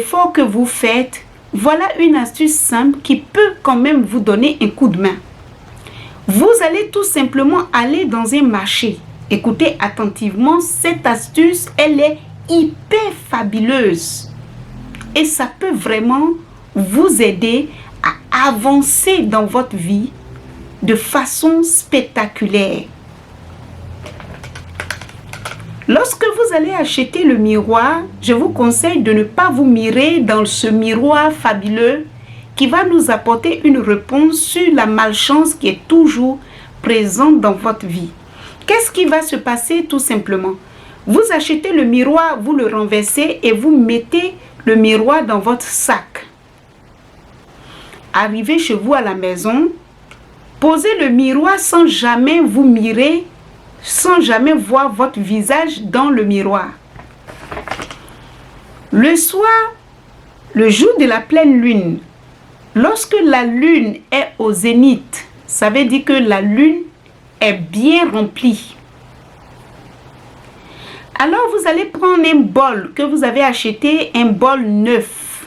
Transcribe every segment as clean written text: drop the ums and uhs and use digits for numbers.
l'effort que vous faites, voilà une astuce simple qui peut quand même vous donner un coup de main. Vous allez tout simplement aller dans un marché. Écoutez attentivement, cette astuce, elle est hyper fabuleuse. Et ça peut vraiment vous aider à avancer dans votre vie de façon spectaculaire. Lorsque vous allez acheter le miroir, je vous conseille de ne pas vous mirer dans ce miroir fabuleux qui va nous apporter une réponse sur la malchance qui est toujours présente dans votre vie. Qu'est-ce qui va se passer tout simplement? Vous achetez le miroir, vous le renversez et vous mettez le miroir dans votre sac. Arrivez chez vous à la maison, posez le miroir sans jamais vous mirer, sans jamais voir votre visage dans le miroir. Le soir, le jour de la pleine lune, lorsque la lune est au zénith, ça veut dire que la lune est bien remplie. Alors vous allez prendre un bol que vous avez acheté, un bol neuf.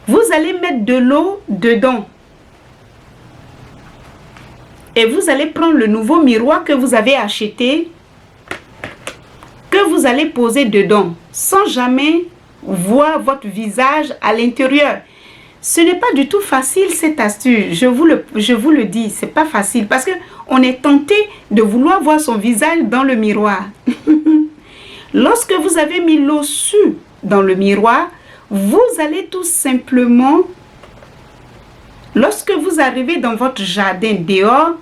Vous allez mettre de l'eau dedans. Et vous allez prendre le nouveau miroir que vous avez acheté, que vous allez poser dedans, sans jamais voir votre visage à l'intérieur. Ce n'est pas du tout facile cette astuce, je vous le dis, c'est pas facile parce que on est tenté de vouloir voir son visage dans le miroir. Lorsque vous avez mis l'eau dans le miroir, vous allez tout simplement, lorsque vous arrivez dans votre jardin dehors,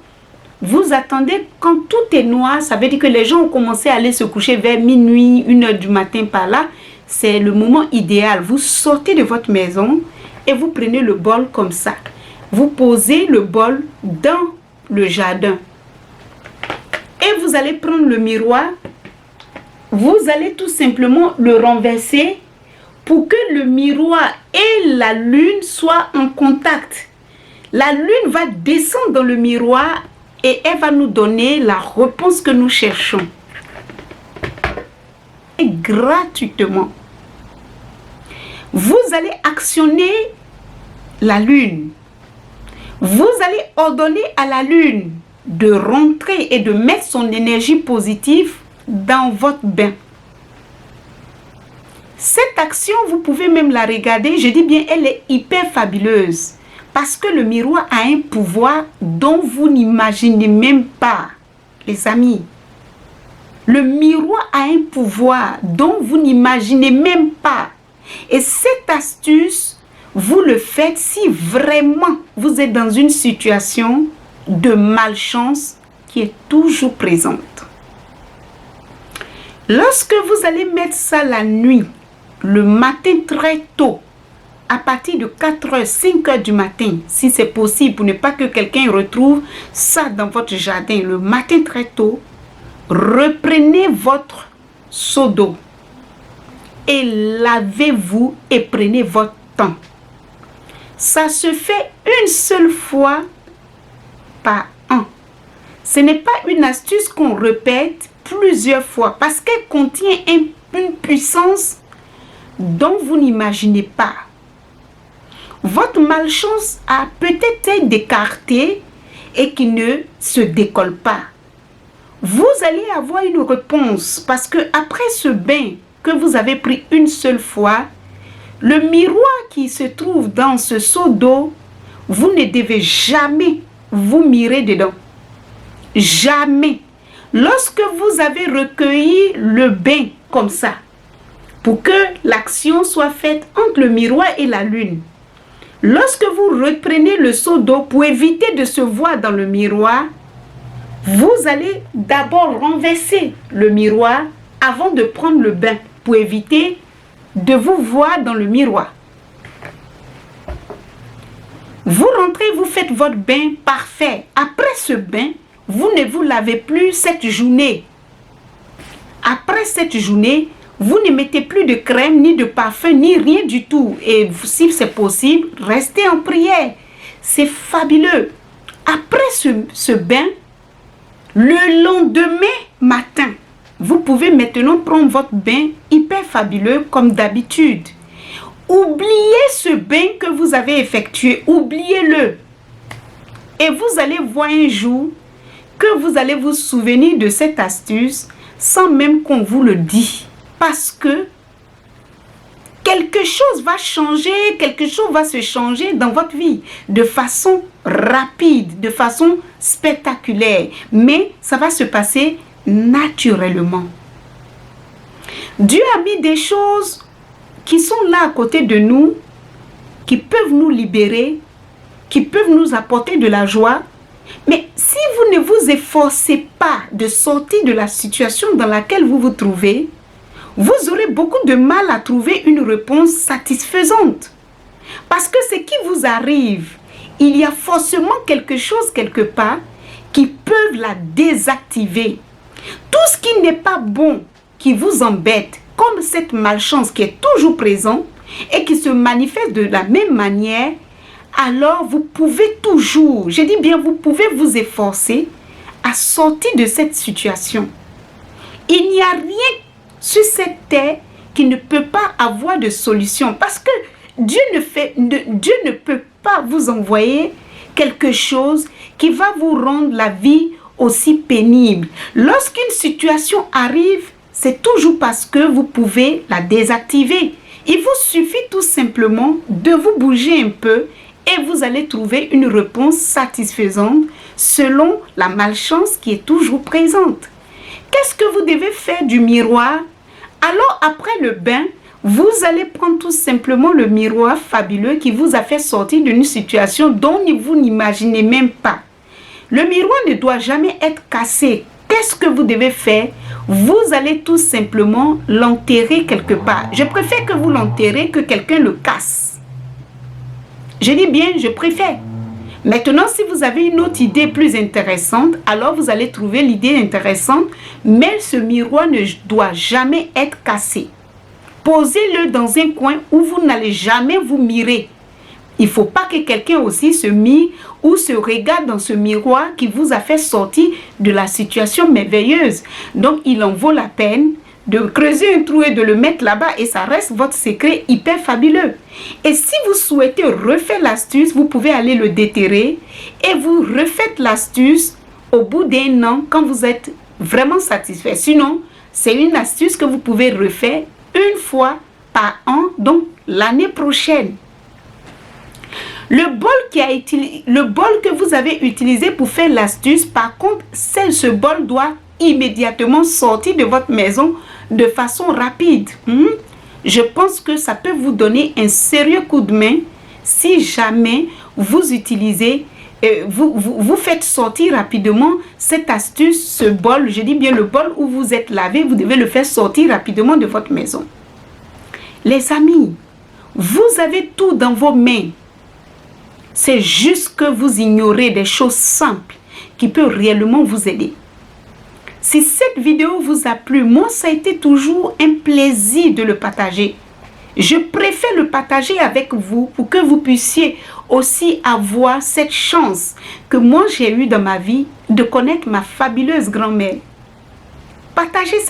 vous attendez quand tout est noir, ça veut dire que les gens ont commencé à aller se coucher vers minuit, 1h du matin par là. C'est le moment idéal. Vous sortez de votre maison et vous prenez le bol comme ça. Vous posez le bol dans le jardin. Et vous allez prendre le miroir. Vous allez tout simplement le renverser pour que le miroir et la lune soient en contact. La lune va descendre dans le miroir et elle va nous donner la réponse que nous cherchons. Et gratuitement. Vous allez actionner la lune. Vous allez ordonner à la lune de rentrer et de mettre son énergie positive dans votre bain. Cette action, vous pouvez même la regarder. Je dis bien, elle est hyper fabuleuse. Parce que le miroir a un pouvoir dont vous n'imaginez même pas, les amis. Le miroir a un pouvoir dont vous n'imaginez même pas. Et cette astuce, vous le faites si vraiment vous êtes dans une situation de malchance qui est toujours présente. Lorsque vous allez mettre ça la nuit, le matin très tôt, à partir de 4h, 5h du matin, si c'est possible, pour ne pas que quelqu'un retrouve ça dans votre jardin, le matin très tôt, reprenez votre seau d'eau et lavez-vous et prenez votre temps. Ça se fait une seule fois par an. Ce n'est pas une astuce qu'on répète plusieurs fois parce qu'elle contient une puissance dont vous n'imaginez pas. Votre malchance a peut-être été écartée et qui ne se décolle pas. Vous allez avoir une réponse parce que après ce bain que vous avez pris une seule fois, le miroir qui se trouve dans ce seau d'eau, vous ne devez jamais vous mirer dedans. Jamais. Lorsque vous avez recueilli le bain comme ça, pour que l'action soit faite entre le miroir et la lune, lorsque vous reprenez le seau d'eau pour éviter de se voir dans le miroir, vous allez d'abord renverser le miroir avant de prendre le bain pour éviter de vous voir dans le miroir. Vous rentrez, vous faites votre bain parfait. Après ce bain, vous ne vous lavez plus cette journée. Après cette journée, vous ne mettez plus de crème, ni de parfum, ni rien du tout. Et si c'est possible, restez en prière. C'est fabuleux. Après ce bain, le lendemain matin, Vous pouvez maintenant prendre votre bain hyper fabuleux comme d'habitude. Oubliez ce bain que vous avez effectué, oubliez-le. Et vous allez voir un jour que vous allez vous souvenir de cette astuce sans même qu'on vous le dise. Parce que quelque chose va changer, quelque chose va se changer dans votre vie de façon rapide, de façon spectaculaire. Mais ça va se passer naturellement. Dieu a mis des choses qui sont là à côté de nous, qui peuvent nous libérer, qui peuvent nous apporter de la joie. Mais si vous ne vous efforcez pas de sortir de la situation dans laquelle vous vous trouvez, vous aurez beaucoup de mal à trouver une réponse satisfaisante. Parce que ce qui vous arrive, il y a forcément quelque chose quelque part qui peut la désactiver. Tout ce qui n'est pas bon, qui vous embête, comme cette malchance qui est toujours présente et qui se manifeste de la même manière, alors vous pouvez toujours, je dis bien, vous pouvez vous efforcer à sortir de cette situation. Il n'y a rien sur cette terre qui ne peut pas avoir de solution parce que Dieu ne peut pas vous envoyer quelque chose qui va vous rendre la vie aussi pénible. Lorsqu'une situation arrive, c'est toujours parce que vous pouvez la désactiver. Il vous suffit tout simplement de vous bouger un peu et vous allez trouver une réponse satisfaisante selon la malchance qui est toujours présente. Qu'est-ce que vous devez faire du miroir? Alors après le bain, vous allez prendre tout simplement le miroir fabuleux qui vous a fait sortir d'une situation dont vous n'imaginez même pas. Le miroir ne doit jamais être cassé. Qu'est-ce que vous devez faire? Vous allez tout simplement l'enterrer quelque part. Je préfère que vous l'enterrez que quelqu'un le casse. Je dis bien, je préfère. Maintenant, si vous avez une autre idée plus intéressante, alors vous allez trouver l'idée intéressante, mais ce miroir ne doit jamais être cassé. Posez-le dans un coin où vous n'allez jamais vous mirer. Il ne faut pas que quelqu'un aussi se mire ou se regarde dans ce miroir qui vous a fait sortir de la situation merveilleuse. Donc, il en vaut la peine de creuser un trou et de le mettre là-bas et ça reste votre secret hyper fabuleux. Et si vous souhaitez refaire l'astuce, vous pouvez aller le déterrer et vous refaites l'astuce au bout d'un an quand vous êtes vraiment satisfait. Sinon, c'est une astuce que vous pouvez refaire une fois par an, donc l'année prochaine. Le bol que vous avez utilisé pour faire l'astuce, par contre, ce bol doit immédiatement sortir de votre maison de façon rapide. Je pense que ça peut vous donner un sérieux coup de main si jamais vous utilisez, vous faites sortir rapidement cette astuce, ce bol, je dis bien le bol où vous êtes lavé, vous devez le faire sortir rapidement de votre maison. Les amis, vous avez tout dans vos mains. C'est juste que vous ignorez des choses simples qui peuvent réellement vous aider. Si cette vidéo vous a plu, moi ça a été toujours un plaisir de le partager. Je préfère le partager avec vous pour que vous puissiez aussi avoir cette chance que moi j'ai eue dans ma vie de connaître ma fabuleuse grand-mère. Partagez cette